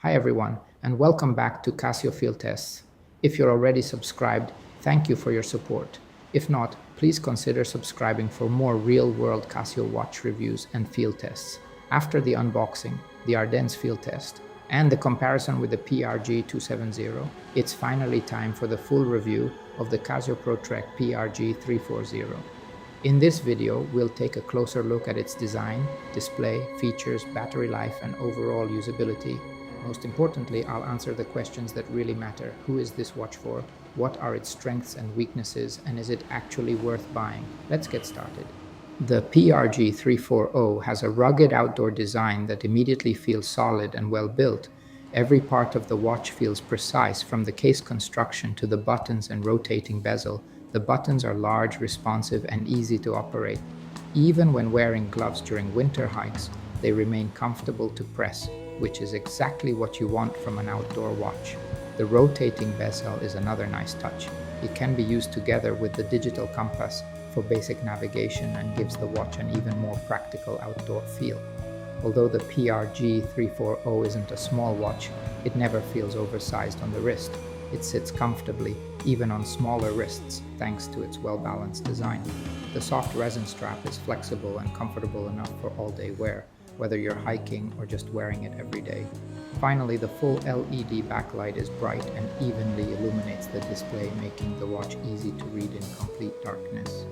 Hi everyone, and welcome back to Casio Field Tests. If you're already subscribed, thank you for your support. If not, please consider subscribing for more real-world Casio watch reviews and field tests. After the unboxing, the Ardennes field test, and the comparison with the PRG270, it's finally time for the full review of the Casio ProTrek PRG340. In this video, we'll take a closer look at its design, display, features, battery life, and overall usability. Most importantly, I'll answer the questions that really matter. Who is this watch for? What are its strengths and weaknesses? And is it actually worth buying? Let's get started. The PRG340 has a rugged outdoor design that immediately feels solid and well built. Every part of the watch feels precise, from the case construction to the buttons and rotating bezel. The buttons are large, responsive, and easy to operate. Even when wearing gloves during winter hikes, they remain comfortable to press, which is exactly what you want from an outdoor watch. The rotating bezel is another nice touch. It can be used together with the digital compass for basic navigation and gives the watch an even more practical outdoor feel. Although the PRG340 isn't a small watch, it never feels oversized on the wrist. It sits comfortably, even on smaller wrists, thanks to its well-balanced design. The soft resin strap is flexible and comfortable enough for all-day wear, whether you're hiking or just wearing it every day. Finally, the full LED backlight is bright and evenly illuminates the display, making the watch easy to read in complete darkness.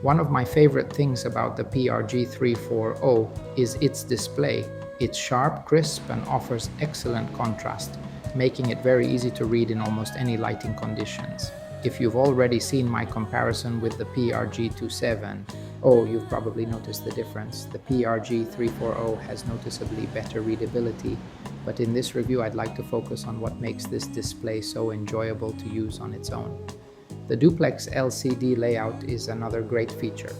One of my favorite things about the PRG340 is its display. It's sharp, crisp, and offers excellent contrast, making it very easy to read in almost any lighting conditions. If you've already seen my comparison with the PRG270, you've probably noticed the difference. The PRG340 has noticeably better readability, but in this review I'd like to focus on what makes this display so enjoyable to use on its own. The duplex LCD layout is another great feature.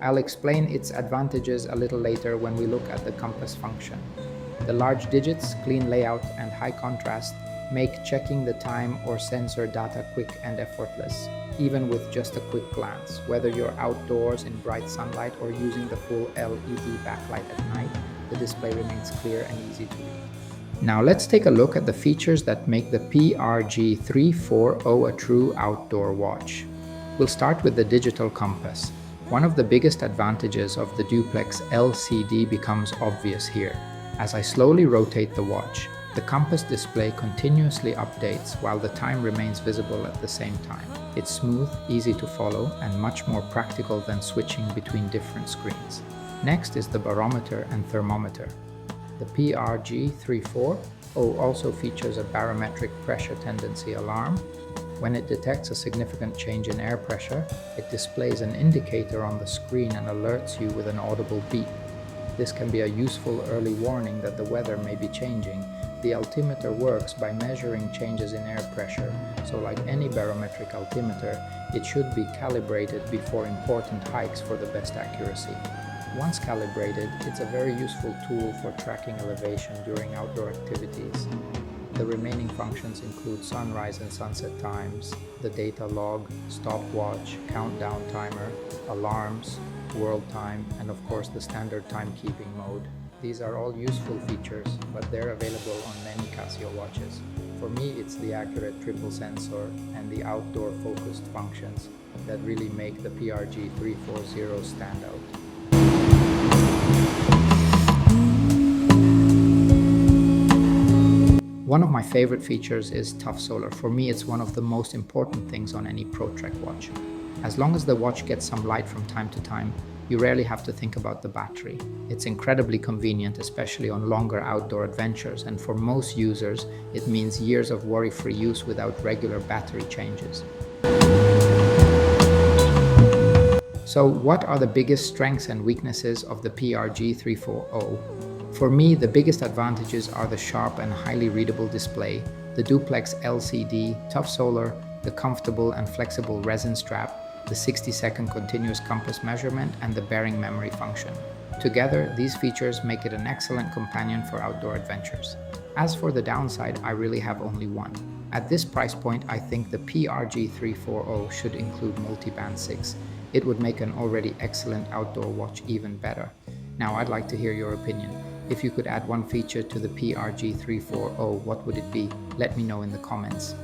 I'll explain its advantages a little later when we look at the compass function. The large digits, clean layout, and high contrast make checking the time or sensor data quick and effortless, even with just a quick glance. Whether you're outdoors in bright sunlight or using the full LED backlight at night, the display remains clear and easy to read. Now let's take a look at the features that make the PRG340 a true outdoor watch. We'll start with the digital compass. One of the biggest advantages of the duplex LCD becomes obvious here. As I slowly rotate the watch, the compass display continuously updates while the time remains visible at the same time. It's smooth, easy to follow, and much more practical than switching between different screens. Next is the barometer and thermometer. The PRG340 also features a barometric pressure tendency alarm. When it detects a significant change in air pressure, it displays an indicator on the screen and alerts you with an audible beep. This can be a useful early warning that the weather may be changing. The altimeter works by measuring changes in air pressure, so like any barometric altimeter, it should be calibrated before important hikes for the best accuracy. Once calibrated, it's a very useful tool for tracking elevation during outdoor activities. The remaining functions include sunrise and sunset times, the data log, stopwatch, countdown timer, alarms, world time, and of course the standard timekeeping mode. These are all useful features, but they're available on many Casio watches. For me, it's the accurate triple sensor and the outdoor focused functions that really make the PRG340 stand out. One of my favorite features is tough solar. For me, it's one of the most important things on any ProTrek watch. As long as the watch gets some light from time to time, you rarely have to think about the battery. It's incredibly convenient, especially on longer outdoor adventures, and for most users, it means years of worry-free use without regular battery changes. So what are the biggest strengths and weaknesses of the PRG340? For me, the biggest advantages are the sharp and highly readable display, the duplex LCD, tough solar, the comfortable and flexible resin strap, the 60-second continuous compass measurement, and the bearing memory function. Together, these features make it an excellent companion for outdoor adventures. As for the downside, I really have only one. At this price point, I think the PRG340 should include Multiband 6. It would make an already excellent outdoor watch even better. Now, I'd like to hear your opinion. If you could add one feature to the PRG340, what would it be? Let me know in the comments.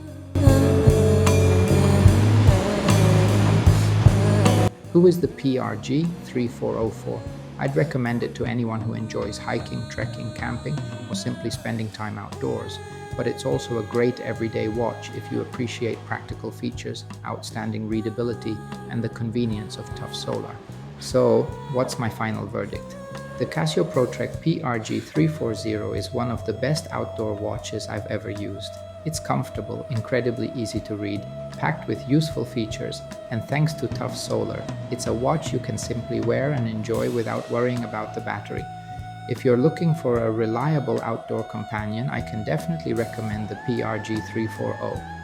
Who is the PRG340 I'd recommend it to anyone who enjoys hiking, trekking, camping, or simply spending time outdoors. But it's also a great everyday watch if you appreciate practical features, outstanding readability, and the convenience of tough solar. So, what's my final verdict? The Casio ProTrek PRG340 is one of the best outdoor watches I've ever used. It's comfortable, incredibly easy to read, packed with useful features, and thanks to tough solar, it's a watch you can simply wear and enjoy without worrying about the battery. If you're looking for a reliable outdoor companion, I can definitely recommend the PRG340.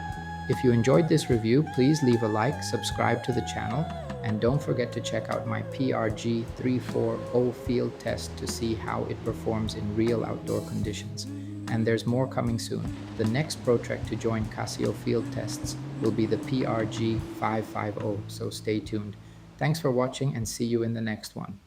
If you enjoyed this review, please leave a like, subscribe to the channel, and don't forget to check out my PRG340 field test to see how it performs in real outdoor conditions. And there's more coming soon. The next ProTrek to join Casio field tests will be the PRG550, so stay tuned. Thanks for watching and see you in the next one.